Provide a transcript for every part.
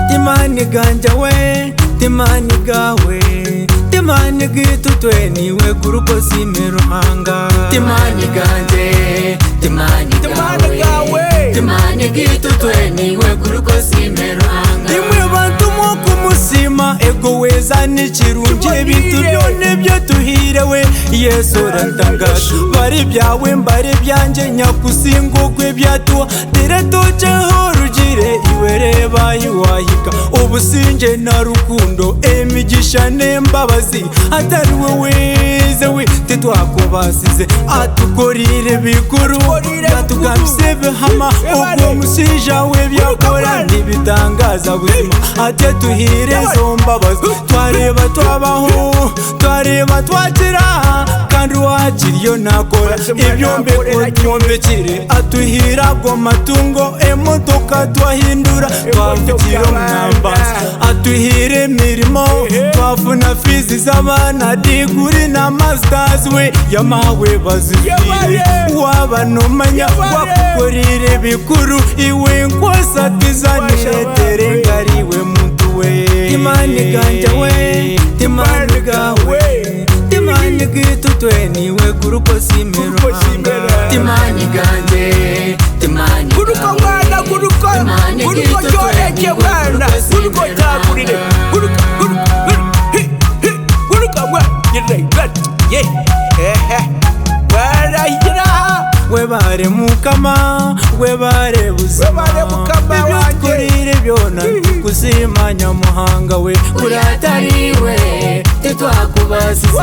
Timaani ganja we, Timaani gawe, Timaani gitu tweni we kuruko simeruhanga. Timaani ganje, Timaani gawe, Timaani gitu tweni we kuruko simeruhanga. Timwe bantu moku musima ego weza n'ikirungi bintu byone byo tuhirewe Yesu rantangaje bari byawe mbare byanje nyakusingo kwe byatuwa dire toceho rugire iwereba yiwahika ubusinje na rukundo emigisha n'embabazi atari we wezewe tetwakubasize atukorire bikuru atugabisebe hama ubwo musija we byakora ntibitangaza buzima ate tuhire zo mbabazi twareba twabaho twareba twakira kandi wakiriyo nakora ibyombe kutumbekire atuhira go matungo emodoka twahindura twavukira mwambazi atuhire mirimo twafuna fizi z'abana diguri na masters we yamawe bazifire wabanomanya wakukorire bikuru iwe nkosatizanire tere ngariwe muntu we Timaani ganja we, Timaani gawe, Timaani gitu tweni we kuruko simeruhanga. Timaani ganje, Timaani gawe, Timaani gitu tweni we kuruko simeruhanga. Webare mukama, webare buzima, ibyokorire byona tukuzima nyamuhanga we uratariwe tetwakubasize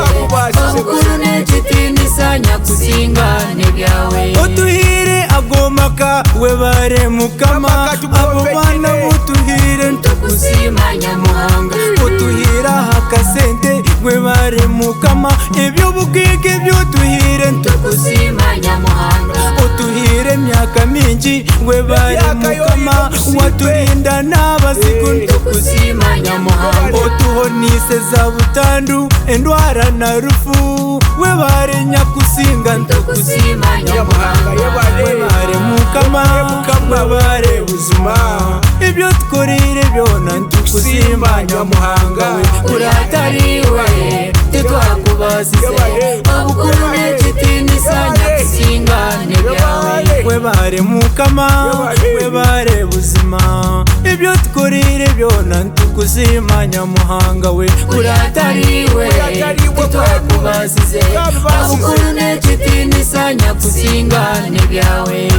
abukuru n'ekiti nisanya kusingane byawe utuhire agomaka webare mukama abo bana butuhire tukuzima nyamuhanga utuhira hakasente webare mukama ibyo bugige byutuhire tukuzima nyamuhanga utuhire myaka mingi webare mukama waturinda n'abazigu tukuzima nyamuhanga utuhonise za butandu endwara na rufu webare nyakusinga tukuzima nyamuhanga webare mukama webare buzima ibyo tukorire byona tukuzima nyamuhanga we uratariwe tetwakubasize abukuru n'ekiti nisanya kusingane byawe webare mukama webare buzima ibyo tukorire byona tukuzima nyamuhanga we uratariwe tetwakubasize abukuru n'ekiti nisanya kusingane byawe